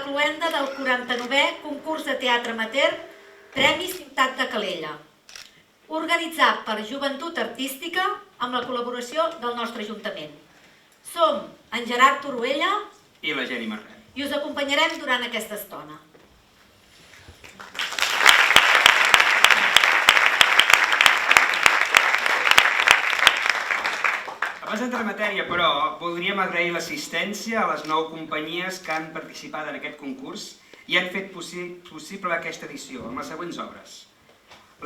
la cloenda del 49è concurs de teatre amateur Premi Ciutat de Calella, organitzat per Joventut Artística amb la col·laboració del nostre Ajuntament. Som en Gerard Toruella i la Geni Marret. I us acompanyarem durant aquesta estona. Abans d'entrar en matèria, però, voldríem agrair l'assistència a les 9 companyies que han participat en aquest concurs i han fet possible aquesta edició, amb les següents obres.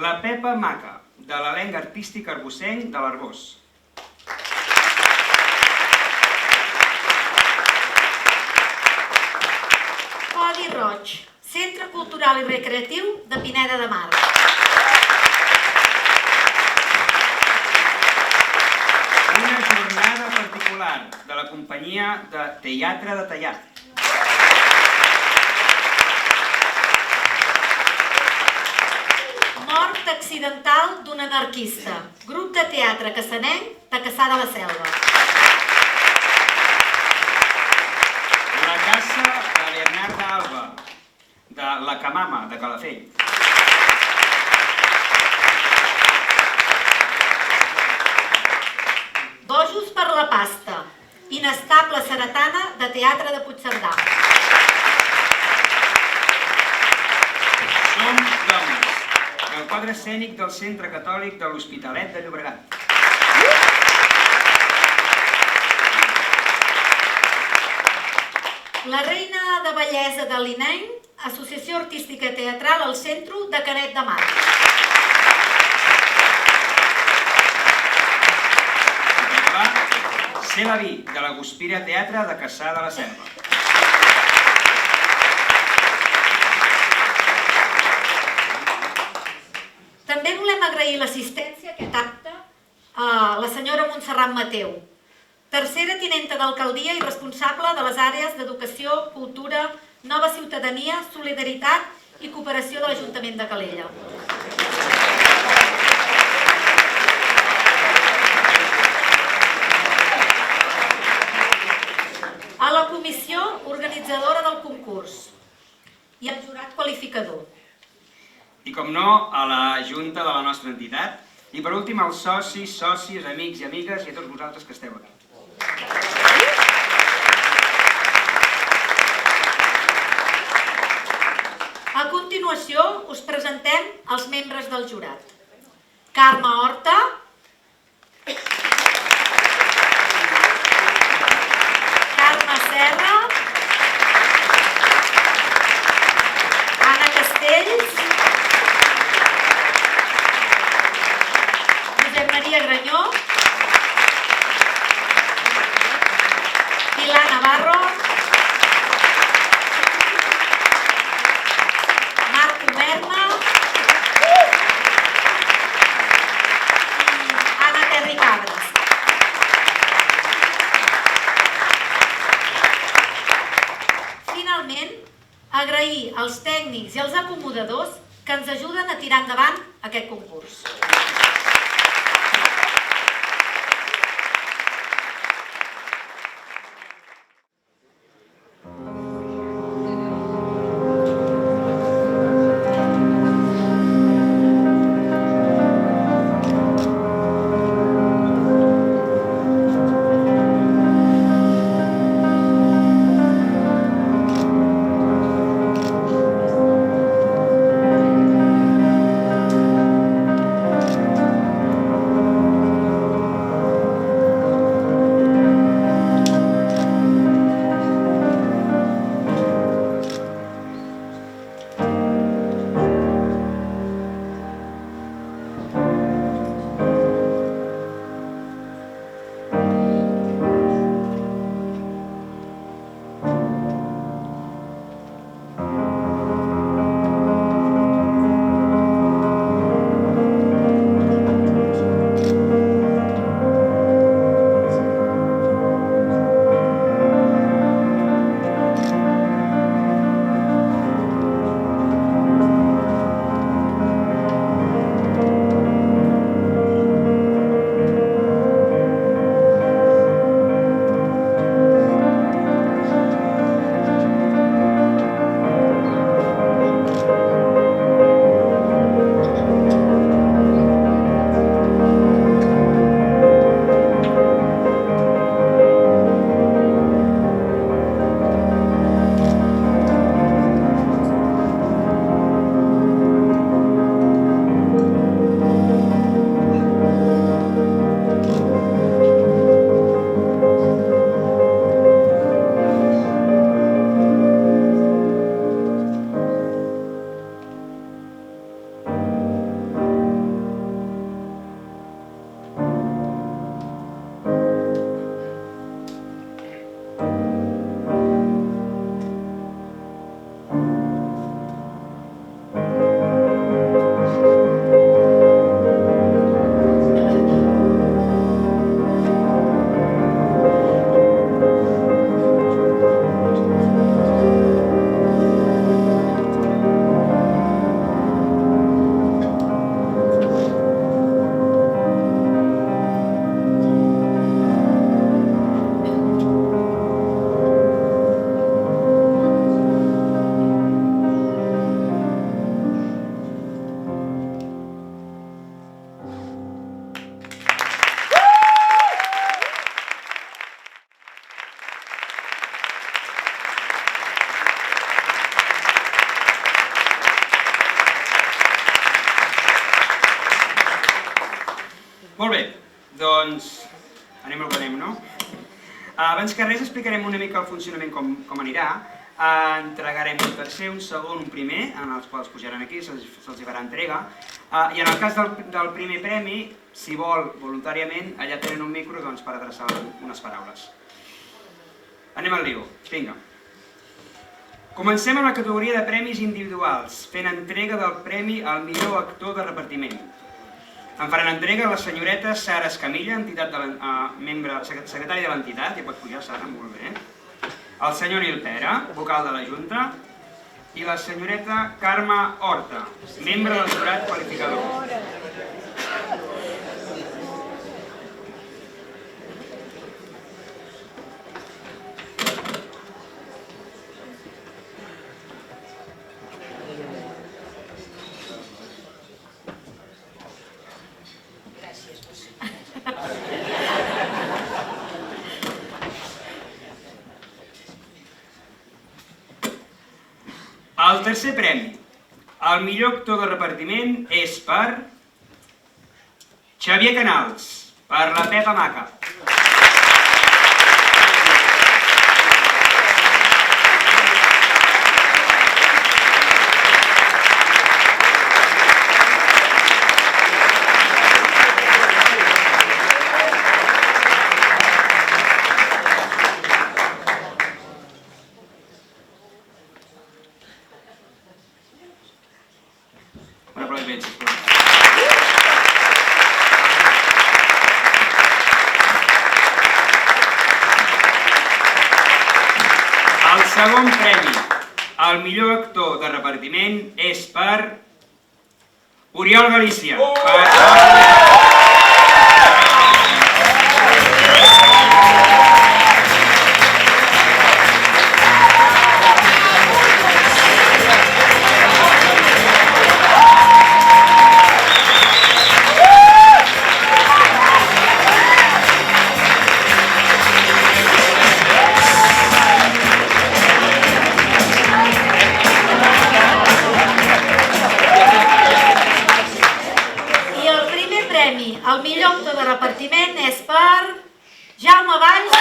La Pepa Maca, de l'elenc artístic arbocenc de l'Arbós. Codi Roig, Centre Cultural i Recreatiu de Pineda de Mar. Una jornada particular de la companyia de Teatre de Tallat. Mort accidental d'un anarquista, grup de teatre cassanenc de Cassà de la Selva. La caça de Bernarda Alba, de la Camama, de Calafell. Bojos per la pasta, inestable seretana de Teatre de Puigcerdà. Som d'homes, del quadre escènic del Centre Catòlic de l'Hospitalet de Llobregat. La Reina de Bellesa de l'INEM, Associació Artística i Teatral al Centre de Canet de Mar. Ser la Vi, de la Guspira Teatre de Cassà de la Selva. També volem agrair l'assistència a aquest acte a la senyora Montserrat Mateu, tercera tinenta d'alcaldia i responsable de les àrees d'Educació, Cultura, Nova Ciutadania, Solidaritat i Cooperació de l'Ajuntament de Calella. A la comissió organitzadora del concurs i al jurat qualificador. I, com no, a la Junta de la nostra entitat. I, per últim, als socis, sòcies, amics i amigues i a tots vosaltres que esteu aquí. A continuació, us presentem els membres del jurat. Carme Horta, Carme Serra, Anna Castells, Josep Maria Granyó, Pilar Navarro, Marc Omerma i Anna Terri Cabres. Finalment, agrair als tècnics i als acomodadors que ens ajuden a tirar endavant aquest concurs. Molt bé, doncs anem al que anem, no? Abans que res explicarem una mica el funcionament com anirà. Entregarem un tercer, un segon, un primer, en els quals pujaran aquí, se'ls hi farà entrega. I en el cas del primer premi, si vol voluntàriament, allà tenen un micro per adreçar unes paraules. Anem al lío, vinga. Comencem amb la categoria de premis individuals, fent entrega del premi al millor actor de repartiment. En faran entrega la senyoreta Sara Escamilla, membre secretària de l'entitat, ja pot pujar Sara, molt bé. El senyor Nil Pera, vocal de la Junta, i la senyoreta Carme Horta, membre del jurat qualificador. El tercer premi, el millor actor de repartiment, és per Xavier Canals, per la Pepa Maca. El segon premi, el millor actor de repartiment, és per Oriol Galícia. El millor actor de repartiment és per Jaume Valls.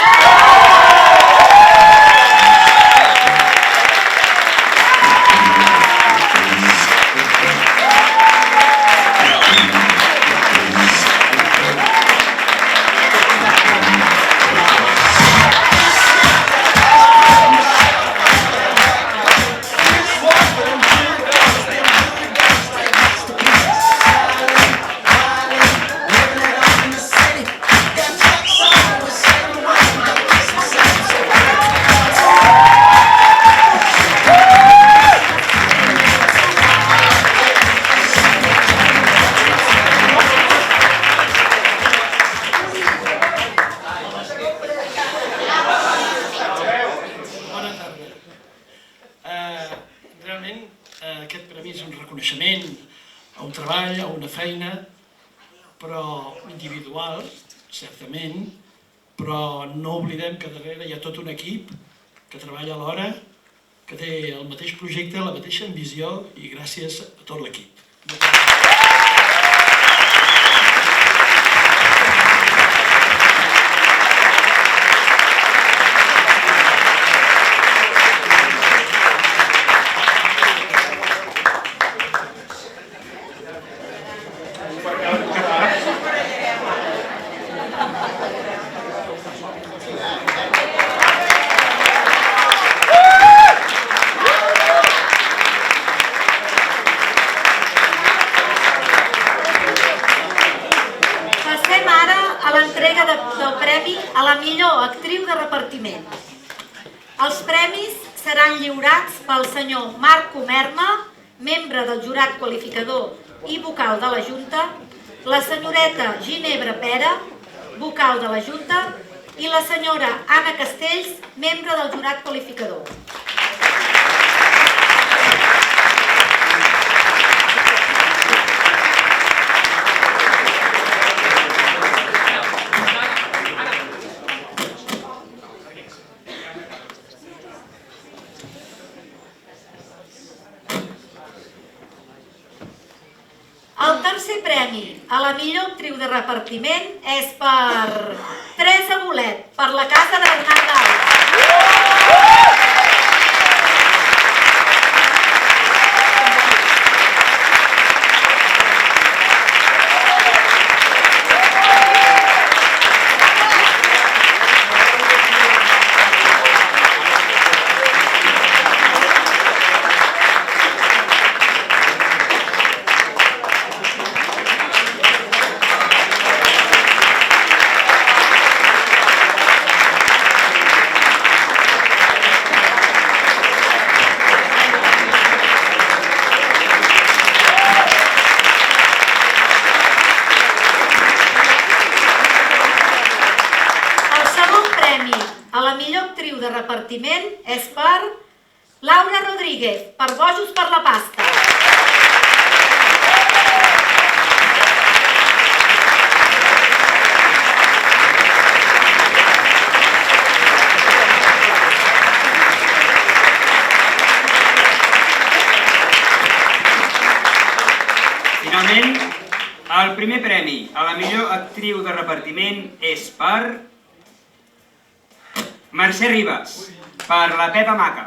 Aquest premi és un reconeixement a un treball, a una feina, però individual, certament, però no oblidem que darrere hi ha tot un equip que treballa alhora, que té el mateix projecte, la mateixa ambició, i gràcies a tot l'equip. Del premi a la millor actriu de repartiment. Els premis seran lliurats pel senyor Marc Comerma, membre del jurat qualificador i vocal de la Junta, la senyoreta Ginebra Pera, vocal de la Junta, i la senyora Anna Castells, membre del jurat qualificador. El tercer premi a la millor actriu de repartiment és per Teresa Bolet, per La casa de Bernat d'Alba. De repartiment és per Laura Rodríguez, per Bojos per la pasta. Finalment, el primer premi a la millor actriu de repartiment és per Mercè Ribas, per La Pepa Maca.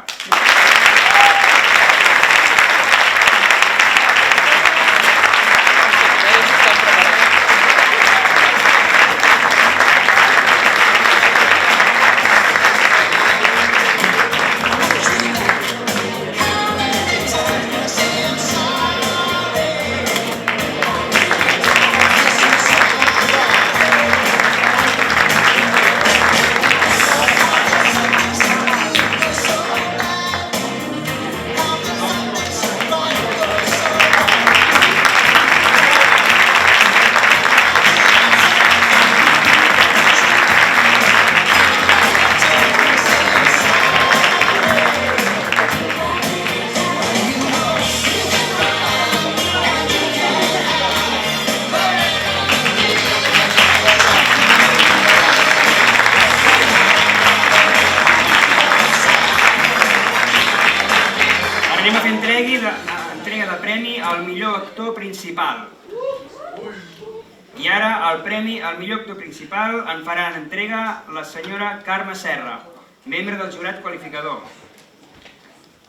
Entrega de premi al millor actor principal. I ara el premi al millor actor principal en faran entrega la senyora Carme Serra, membre del jurat qualificador,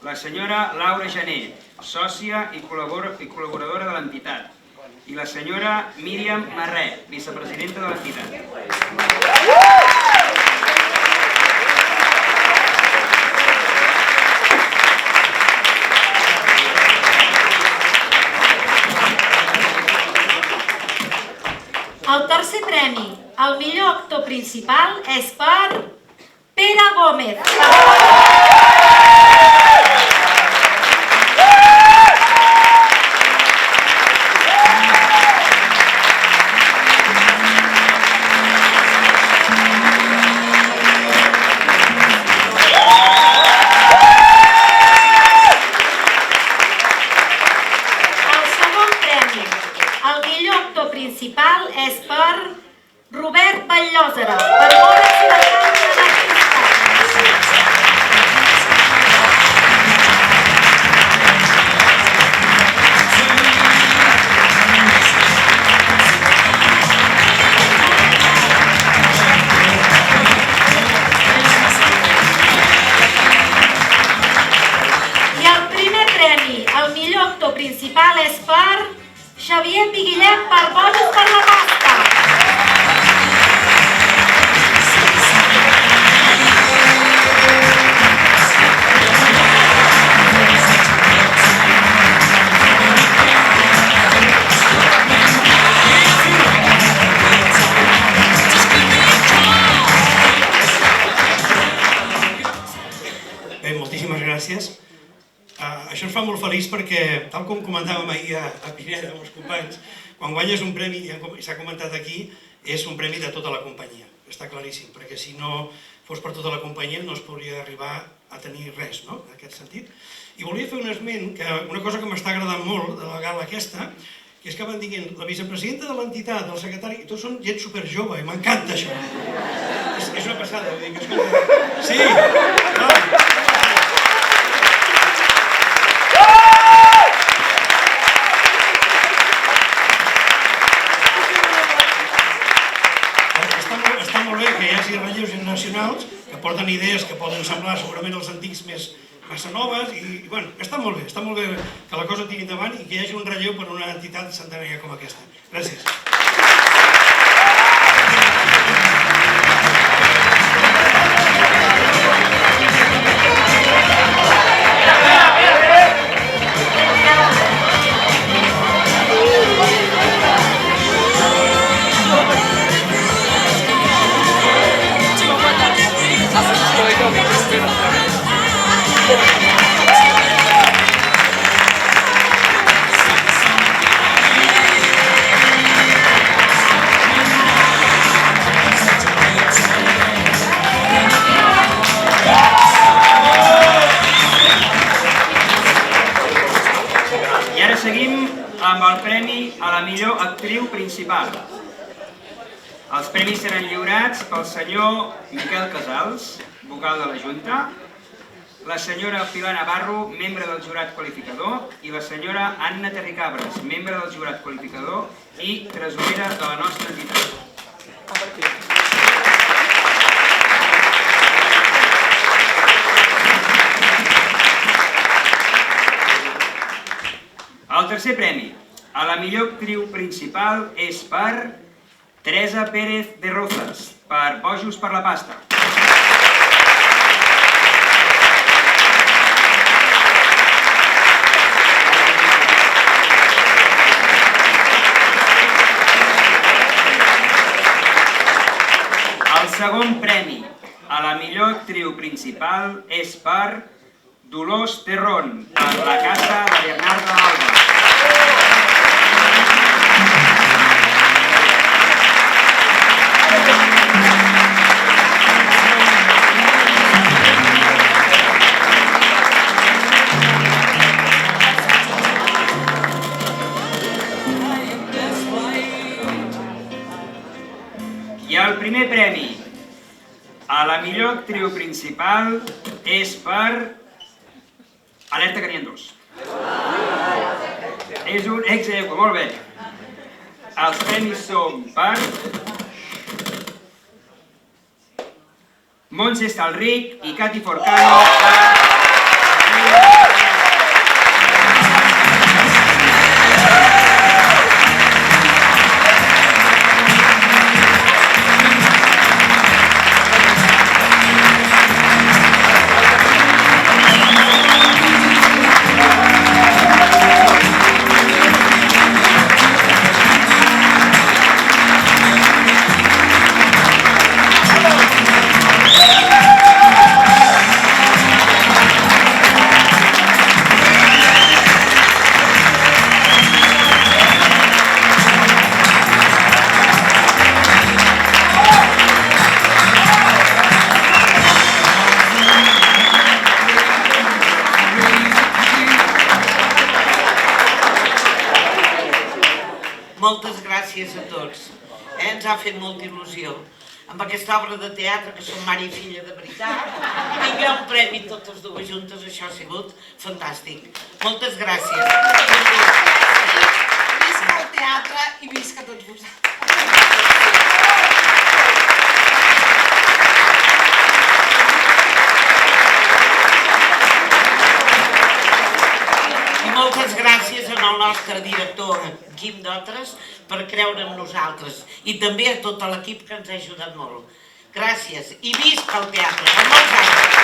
la senyora Laura Jané, sòcia i col·laboradora de l'entitat, i la senyora Míriam Marré, vicepresidenta de l'entitat. El tercer premi al millor actor principal és per Pere Gómez. El segon premi al millor actor principal és per Robert Batllòzara, per Bones i la Cambra d'Artistes. I el primer premi al millor actor principal és per Xavier Piguillet, per Bojos per la pasta. Bé, moltíssimes gràcies. Això ens fa molt feliç perquè, tal com comentàvem ahir a Pineda amb els companys, quan guanyes un premi, i s'ha comentat aquí, és un premi de tota la companyia. Està claríssim, perquè si no fos per tota la companyia no es podria arribar a tenir res, no?, en aquest sentit. I volia fer un esment, una cosa que m'està agradant molt de la gala aquesta, que és que van dient la vicepresidenta de l'entitat, el secretari, i tots són gent superjove, i m'encanta això. És una passada, vull dir que escolta... Sí, clar. porten idees que poden semblar segurament als antics més massa noves i bueno, està molt bé que la cosa tiri endavant i que hi hagi un relleu per una entitat centenària com aquesta. Gràcies. amb el premi a la millor actriu principal. Els premis seran lliurats pel senyor Miquel Casals, vocal de la Junta, la senyora Pilar Navarro, membre del jurat qualificador, i la senyora Anna Terricabres, membre del jurat qualificador i tresorera de la nostra entitat. El tercer premi a la millor actriu principal és per Teresa Pérez de Rozas, per Bojos per la pasta. El segon premi a la millor actriu principal és per Dolors Terrón, per La casa de Bernarda Alba. I el primer premi a la millor actriu principal és per Alerta que n'hi ha dos. És un ex-aigua, molt bé. Els premis són per Montse Estalric i Cati Forcano. Moltes gràcies a tots. Ens ha fet molta il·lusió. Amb aquesta obra de teatre, que som mare i filla de veritat, tingueu un premi totes dues juntes, això ha sigut fantàstic. Moltes gràcies. Visca el teatre i visca tots vosaltres. Moltes gràcies al nostre director Quim Dotres per creure en nosaltres i també a tot l'equip que ens ha ajudat molt. Gràcies i visca el teatre. Per molts anys.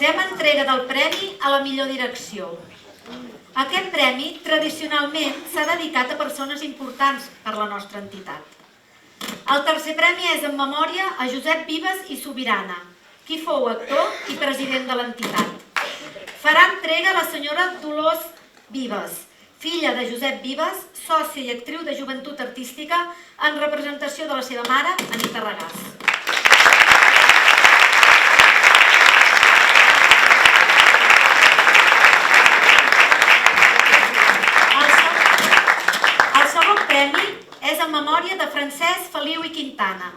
Fem entrega del premi a la millor direcció. Aquest premi tradicionalment s'ha dedicat a persones importants per la nostra entitat. El tercer premi és en memòria a Josep Vives i Subirana, qui fou actor i president de l'entitat. Farà entrega la senyora Dolors Vives, filla de Josep Vives, sòcia i actriu de Joventut Artística en representació de la seva mare, Anita Regàs. El segon premi és en memòria de Francesc Feliu i Quintana,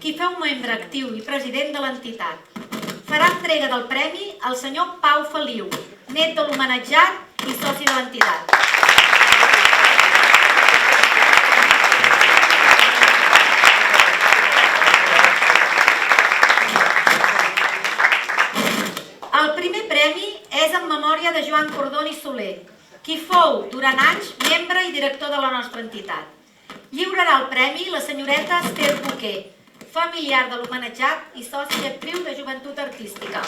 qui feu membre actiu i president de l'entitat. Farà entrega del premi al senyor Pau Feliu, net de l'homenatjat i soci de l'entitat. El primer premi és en memòria de Joan Cordoni Soler, qui fou durant anys membre i director de la nostra entitat. Lliurarà el premi la senyoreta Esther Boquer, familiar de l'homenatjat i soci actriu de Joventut Artística.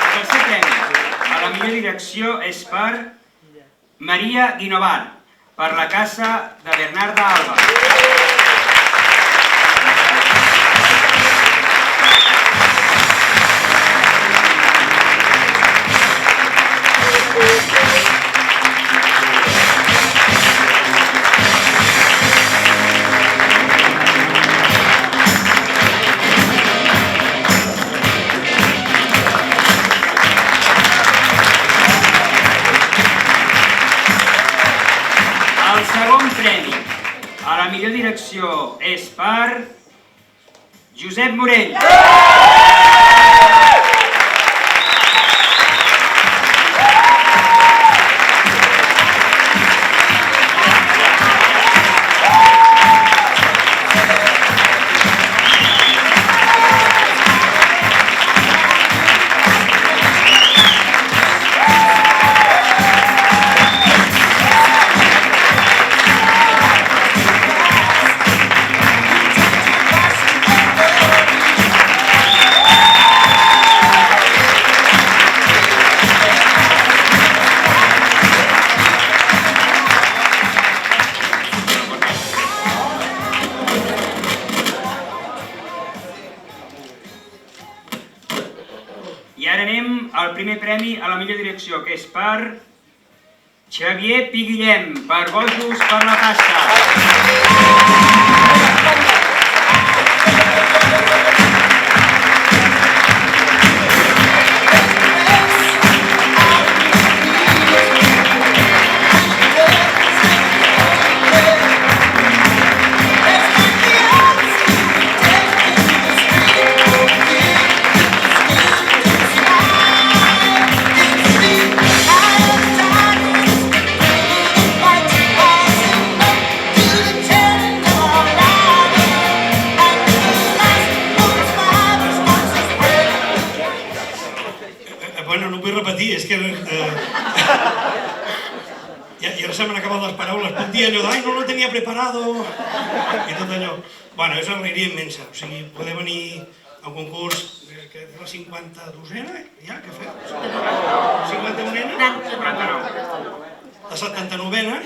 El tercer premi a la millor direcció és per Maria Guinovar, per la casa de Bernarda Alba. El segon premi a la millor direcció és per Josep Morell. I ara anem al primer premi a la millor direcció, que és per Xavier Piguillem, per Bojos per la Pasta. Bueno, no vull repetir, és que... Ja se m'han acabat les paraules. Un dia allò d'ai, no lo tenia preparado... I tot allò. Bueno, és una alegria immensa. O sigui, poder venir a un concurs que és la 52ena, ja, què fem? 51ena? 49. La 79ena.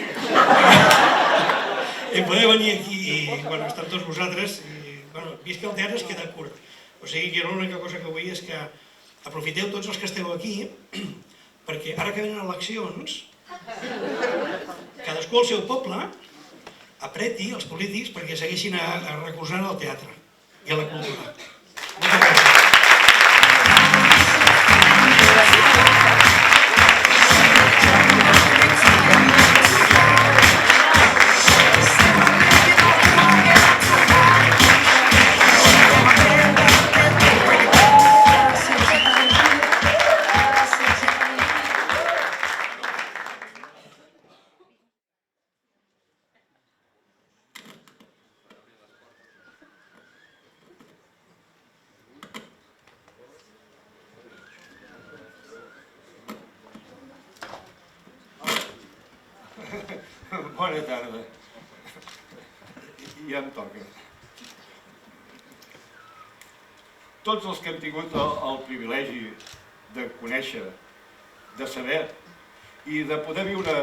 I poder venir aquí i, bueno, estar tots vosaltres. I, bueno, vist que el teatre es queda curt. O sigui, que l'única cosa que vull és que aprofiteu tots els que esteu aquí, perquè ara que venen eleccions, cadascú al seu poble apreti els polítics perquè segueixin recolzant el teatre i a la cultura. Moltes gràcies. Bona tarda. Ja em toca. Tots els que hem tingut el privilegi de conèixer, de saber i de poder viure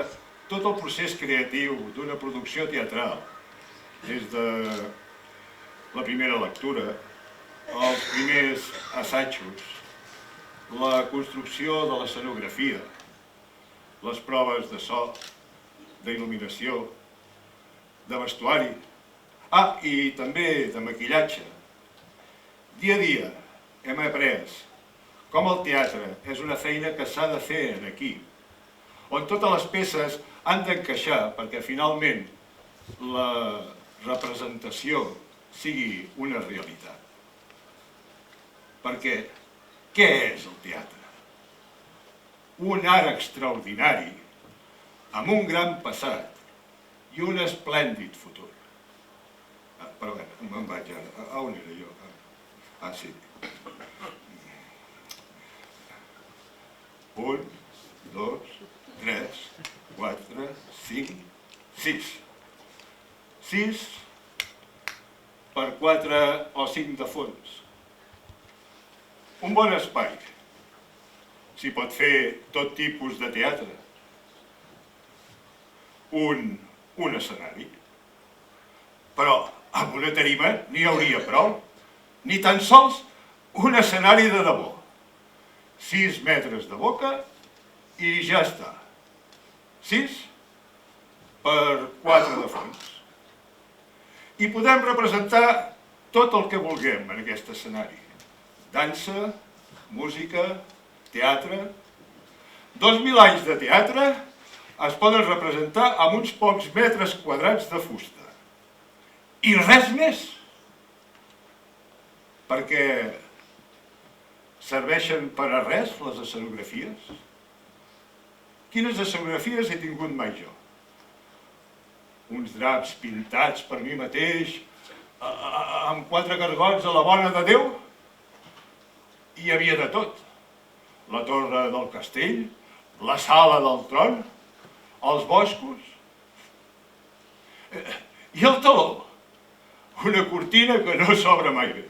tot el procés creatiu d'una producció teatral, des de la primera lectura, els primers assajos, la construcció de l'escenografia, les proves de so, d'il·luminació, de vestuari, i també de maquillatge. Dia a dia hem après com el teatre és una feina que s'ha de fer en equip, on totes les peces han d'encaixar perquè finalment la representació sigui una realitat. Perquè què és el teatre? Un art extraordinari, amb un gran passat i un esplèndid futur. Però bé, me'n vaig ara. On era jo? Sí. 1, 2, 3, 4, 5, 6. 6 per 4 o 5 de fons. Un bon espai. S'hi pot fer tot tipus de teatre. Un escenari. Però amb una tarima n'hi hauria prou. Ni tan sols un escenari de debò. 6 metres de boca i ja està. 6 per 4 de fons. I podem representar tot el que vulguem en aquest escenari. Dansa, música, teatre. 2000 anys de teatre es poden representar amb uns pocs metres quadrats de fusta. I res més. Perquè serveixen per a res les escenografies? Quines escenografies he tingut mai jo? Uns draps pintats per mi mateix, amb 4 gargots a la bona de Déu? Hi havia de tot. La torre del castell, la sala del tron, els boscos. I el teló? Una cortina que no s'obre mai bé.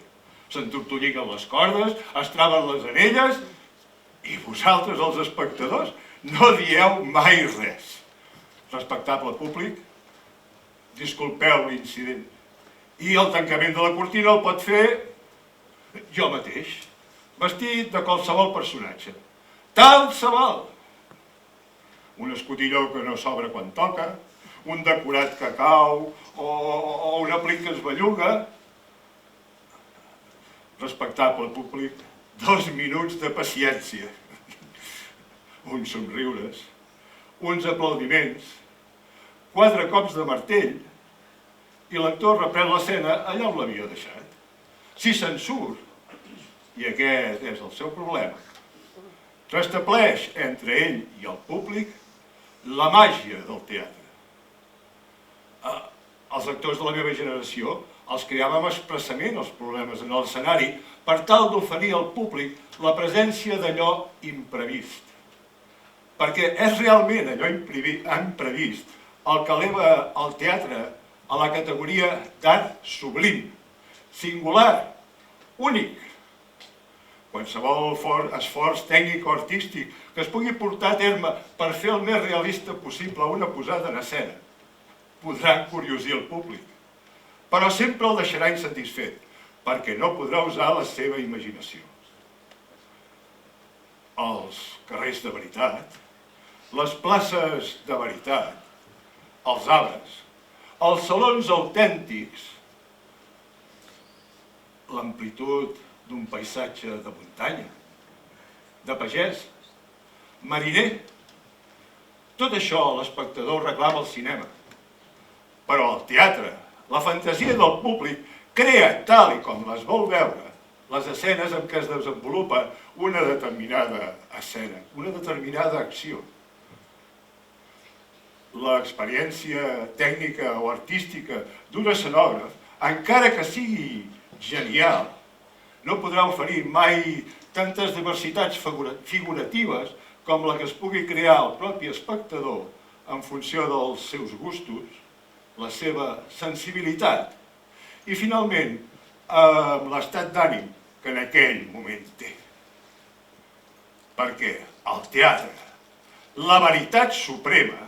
S'entortolliguen les cordes, es traven les anelles, i vosaltres, els espectadors, no dieu mai res. Respectable públic, disculpeu l'incident. I el tancament de la cortina el pot fer jo mateix, vestit de qualsevol personatge. Tal se val. Un escotilló que no s'obre quan toca, un decorat que cau o un aplic que es belluga. Respectable públic, 2 minuts de paciència. Uns somriures, uns aplaudiments, 4 cops de martell i l'actor reprèn l'escena allà on l'havia deixat. Si se'n surt, i aquest és el seu problema, restableix entre ell i el públic la màgia del teatre. Els actors de la meva generació els creàvem expressament els problemes en l'escenari per tal d'oferir al públic la presència d'allò imprevist. Perquè és realment allò imprevist el que eleva el teatre a la categoria d'art sublim, singular, únic. Qualsevol esforç tècnic o artístic que es pugui portar a terme per fer el més realista possible una posada en escena podrà encuriosir el públic, però sempre el deixarà insatisfet, perquè no podrà usar la seva imaginació. Els carrers de veritat, les places de veritat, els arbres, els salons autèntics, l'amplitud d'un paisatge de muntanya, de pagès, mariner. Tot això l'espectador reclama al cinema. Però el teatre, la fantasia del públic, crea, tal i com les vol veure, les escenes en què es desenvolupa una determinada escena, una determinada acció. L'experiència tècnica o artística d'un escenògraf, encara que sigui genial, no podrà oferir mai tantes diversitats figuratives com la que es pugui crear el propi espectador en funció dels seus gustos, la seva sensibilitat i, finalment, amb l'estat d'ànim que en aquell moment té. Perquè el teatre, la veritat suprema,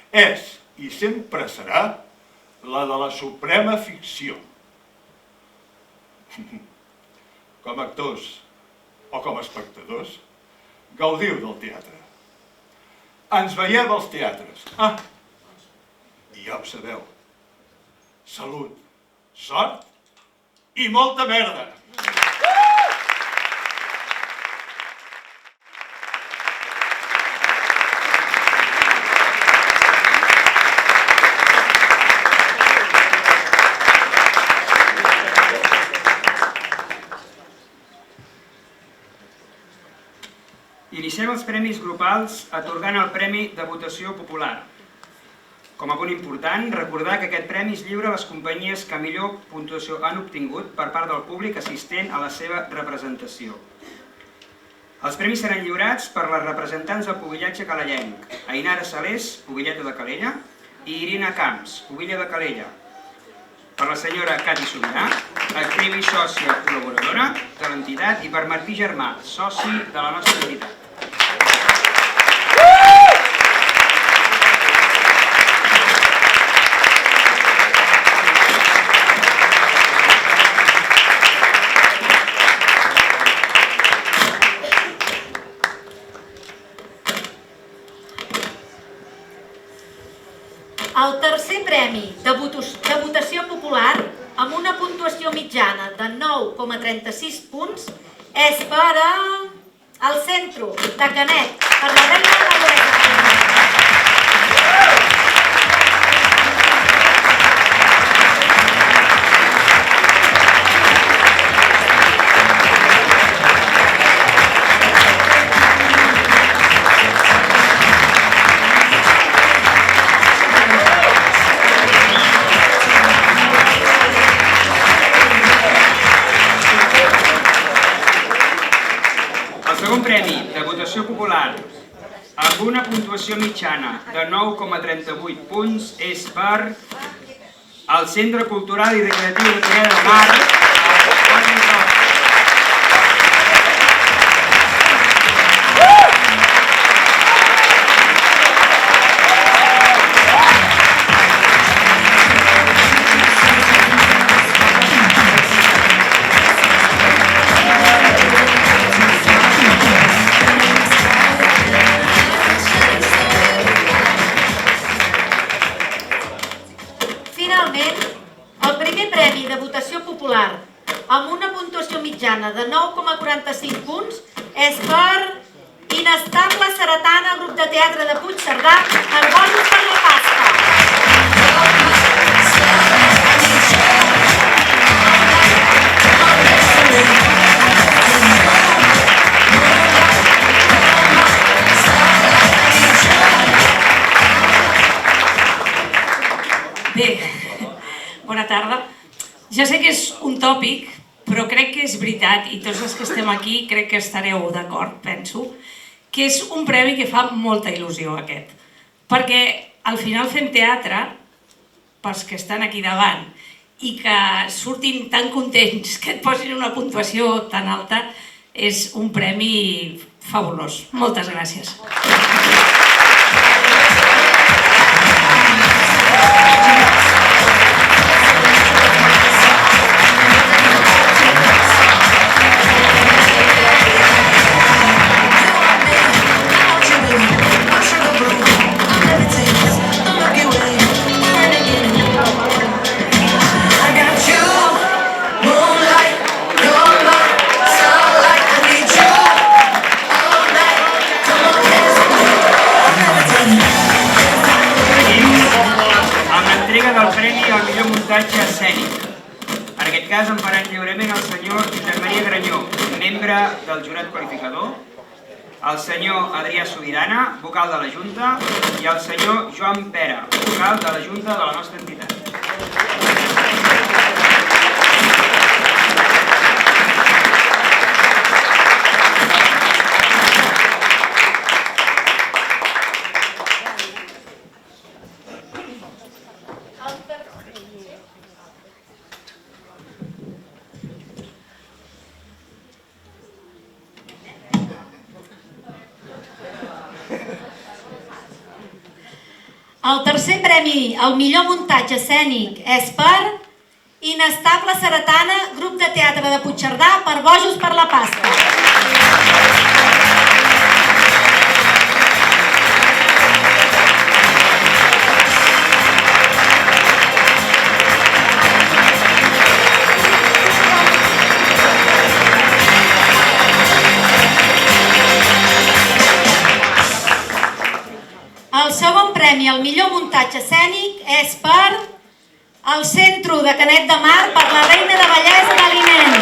és i sempre serà la de la suprema ficció. Com a actors o com a espectadors, gaudiu del teatre. Ens veiem als teatres. I ja ho sabeu. Salut, sort i molta merda! Iniciem els premis grupals atorgant el Premi de Votació Popular. Com a punt important, recordar que aquest premi es lliura a les companyies que millor puntuació han obtingut per part del públic assistent a la seva representació. Els premis seran lliurats per les representants del pubillatge calellenc, Ainara Salés, pubilleta de Calella, i Irina Camps, pubilla de Calella. Per la senyora Cati Sobirà, actriu i sòcia col·laboradora de l'entitat, i per Martí Germà, soci de la nostra entitat. El tercer premi de votació popular, amb una puntuació mitjana de 9,36 punts, és per al Centro de Canet, per la Reina de la Glòria. Premi de votació popular amb una puntuació mitjana de 9,38 punts és per al Centre Cultural i Recreatiu de Pineda de Mar. Amb una puntuació mitjana de 9,45 punts és per Inestable Ceretana, grup de teatre de Puigcerdà, el bonus per la pasta. Bé, bona tarda. Ja sé que és un tòpic, però crec que és veritat, i tots els que estem aquí crec que estareu d'acord, penso, que és un premi que fa molta il·lusió aquest. Perquè al final fem teatre, pels que estan aquí davant, i que surtin tan contents que et posin una puntuació tan alta, és un premi fabulós. Moltes gràcies. Del premi al millor muntatge escènic. En aquest cas en faran lliurament el senyor Josep Maria Granyó, membre del jurat qualificador, el senyor Adrià Sobirana, vocal de la Junta, i el senyor Joan Pera, vocal de la Junta de la nostra entitat. El tercer premi al millor muntatge escènic és per Inestable Ceretana, grup de teatre de Puigcerdà, per Bojos per la Pasta. El segon premi al millor muntatge escènic és per el Centre de Canet de Mar per la Reina de Bellesa de l'Inent.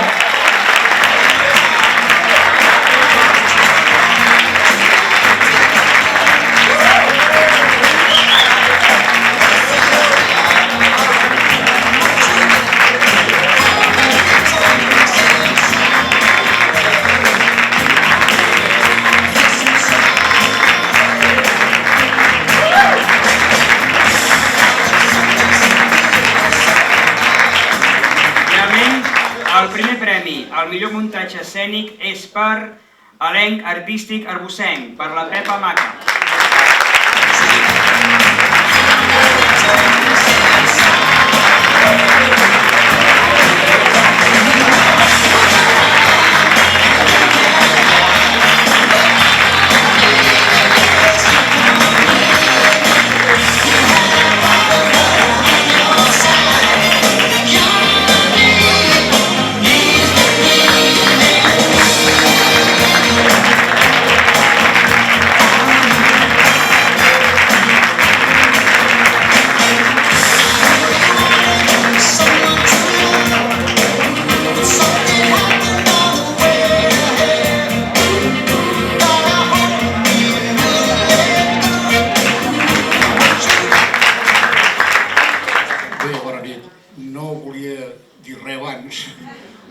El primer premi al millor muntatge escènic és per Elenc Artístic Arbocenc, per la Pepa Maca.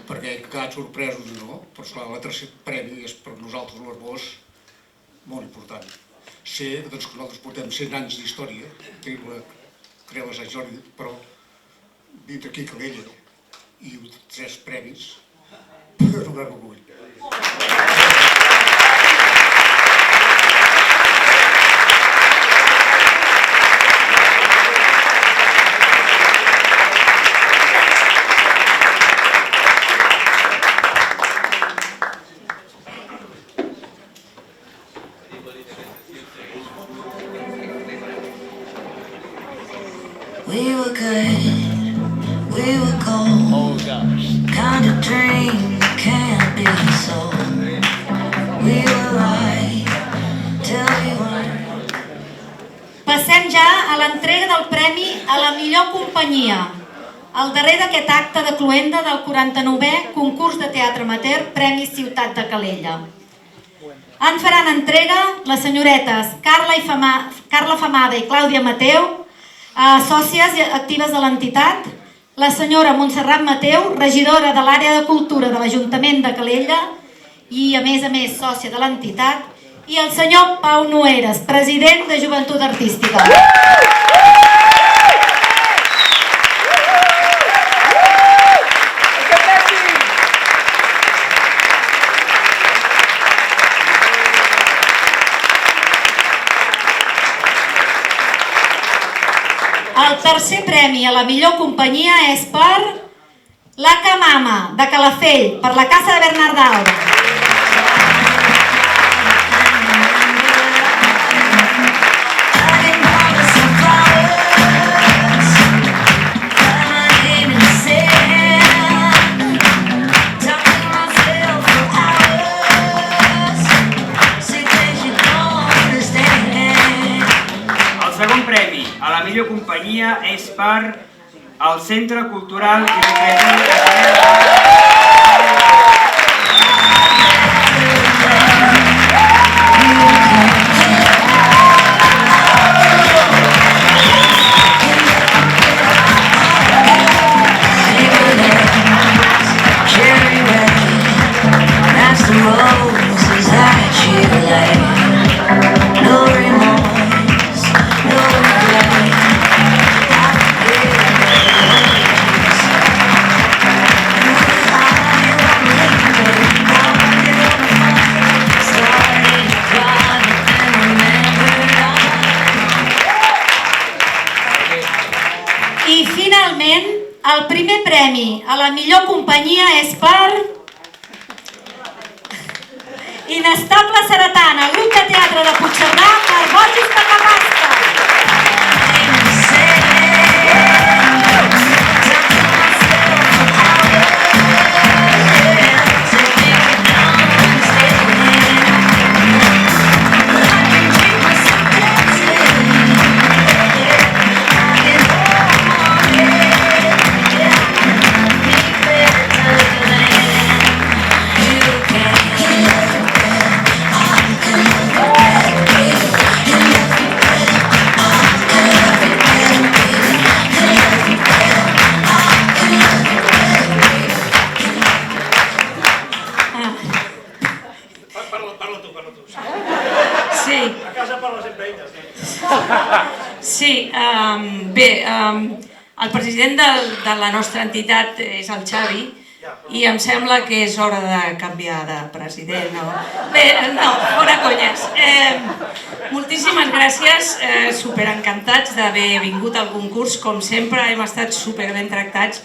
perquè he quedat sorpresos, no? Però esclar, el tercer premi és per nosaltres l'Arbós molt important. Sé doncs, que nosaltres portem 100 anys d'història, tenim la Creu de Sant Jordi, però vindre aquí a Calella i 3 premis, és un gran orgull. We were good, we were gold, kind of dream that can't be sold. We were right till we weren't. Passem ja a l'entrega del premi a la millor companyia, el darrer d'aquest acte de cloenda del 49è concurs de teatre amateur Premi Ciutat de Calella. En faran entrega les senyoretes Carla Famada i Clàudia Mateu, sòcies actives de l'entitat, la senyora Montserrat Mateu, regidora de l'àrea de cultura de l'Ajuntament de Calella i a més sòcia de l'entitat, i el senyor Pau Noeres, president de Joventut Artística. El tercer premi a la millor companyia és per la Camama de Calafell, per la Casa de Bernardalba. A la millor companyia és per el Centre Cultural i Recreatiu de Calella. No El primer premi a la millor companyia és per Inestable Seretana, grup de teatre de Puigcerdà, per Bojos per la Pasta. Sí, bé, el president de la nostra entitat és el Xavi i em sembla que és hora de canviar de president. Bé, no, fora conyes. Moltíssimes gràcies, superencantats d'haver vingut al concurs, com sempre hem estat superben tractats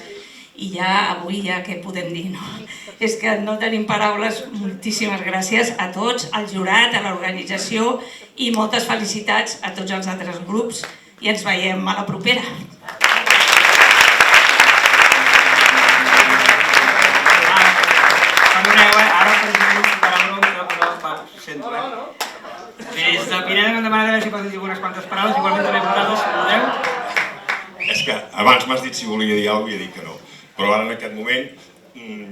i ja avui ja què podem dir, no? És que no tenim paraules. Moltíssimes gràcies a tots, al jurat, a l'organització i moltes felicitats a tots els altres grups i ens veiem a la propera. Perdoneu, ara president farà bronca, però sento, Des de Pineda m'han demanat a veure si poden dir unes quantes paraules, igualment també vosaltres, si podeu. És que abans m'has dit si volia dir alguna cosa i he dit que no. Però ara en aquest moment,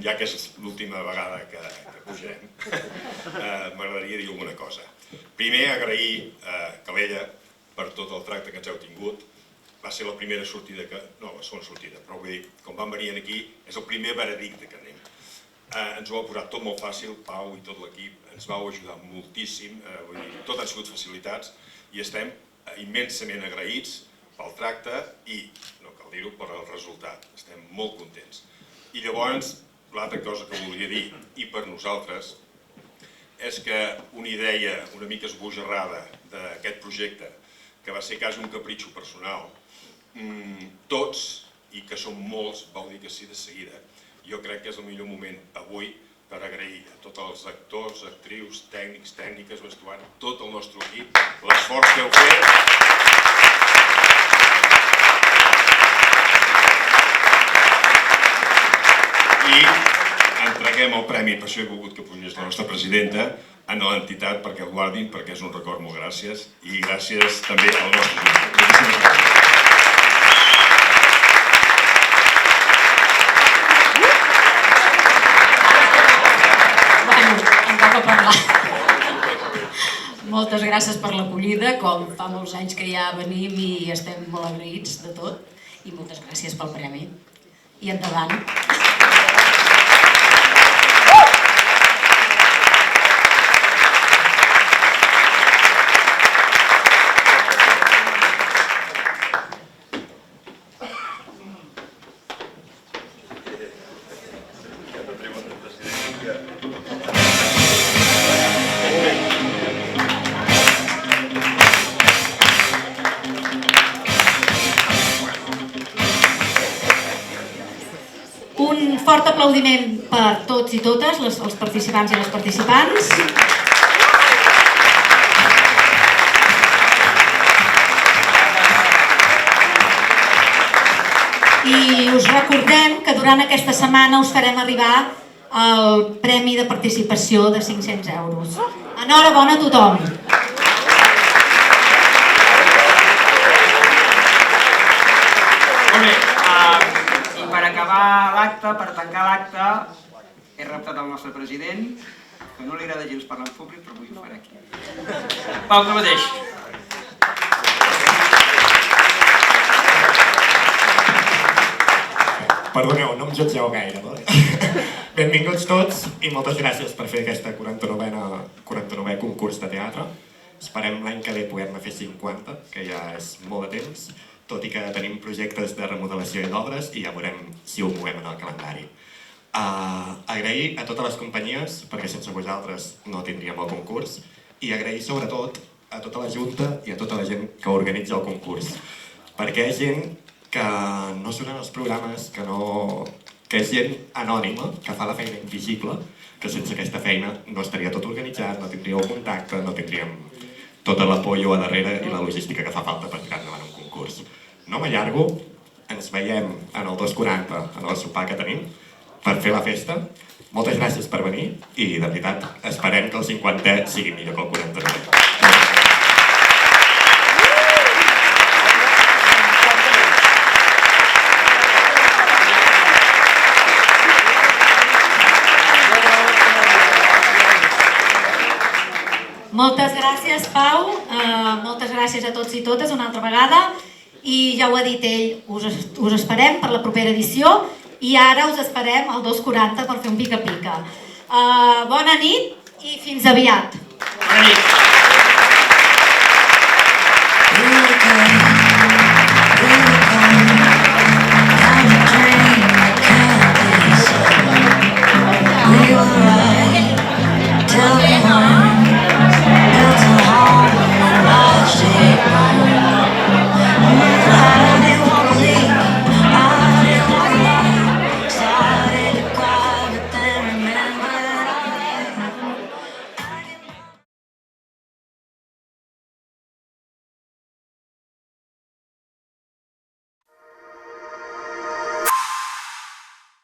ja que és l'última vegada que pujarem, m'agradaria dir alguna cosa. Primer, agrair a Calella per tot el tracte que ens heu tingut. Va ser la primera sortida que... no, la segona sortida, però vull dir, com vam venir aquí, és el primer veredicte que anem. Ens ho ha posat tot molt fàcil, Pau i tot l'equip, ens vau ajudar moltíssim, vull dir, tot han sigut facilitats i estem immensament agraïts pel tracte i, no cal dir-ho, per el resultat. Estem molt contents. I llavors, l'altra cosa que voldria dir, i per nosaltres, és que una idea una mica esbojarrada d'aquest projecte, que va ser quasi un capritxo personal, tots, i que som molts, vau dir que sí de seguida. Jo crec que és el millor moment avui per agrair a tots els actors, actrius, tècnics, tècniques, vestuari, tot el nostre equip, l'esforç que heu fet. I entreguem el premi, per això he volgut que pugés la nostra presidenta, a l'entitat perquè el guardin, perquè és un record molt gràcies, i gràcies també al nostre jurat. Moltíssimes gràcies. Moltes gràcies per l'acollida, com fa molts anys que ja venim i estem molt agraïts de tot, i moltes gràcies pel premi. I endavant. Un fort aplaudiment per tots i totes, els participants i les participants. I us recordem que durant aquesta setmana us farem arribar el premi de participació de 500 euros. Enhorabona a tothom! Molt bé, i per acabar l'acte, per tancar l'acte, he reptat el nostre president, que no li agrada gens parlar en públic, però avui ho faré aquí. Pau, tu mateix. Perdoneu, no em jutgeu gaire, no? Benvinguts tots i moltes gràcies per fer aquesta 49è concurs de teatre. Esperem l'any que ve poder-ne fer 50, que ja és molt de temps, tot i que tenim projectes de remodelació i d'obres i ja veurem si ho movem en el calendari. Agrair a totes les companyies, perquè sense vosaltres no tindríem el concurs, i agrair sobretot a tota la Junta i a tota la gent que organitza el concurs, perquè és gent que no suren els programes, que és gent anònima, que fa la feina invisible, que sense aquesta feina no estaria tot organitzat, no tindríeu contacte, no tindríem tota l'apollo a darrere i la logística que fa falta per tirar endavant un concurs. No m'allargo, ens veiem en el 240, en el sopar que tenim, per fer la festa. Moltes gràcies per venir i, de veritat, esperem que el 50è sigui millor que el 49è. Moltes gràcies, Pau, moltes gràcies a tots i totes una altra vegada i ja ho ha dit ell, us esperem per la propera edició i ara us esperem al 240 per fer un pica-pica. Bona nit i fins aviat. Bona nit.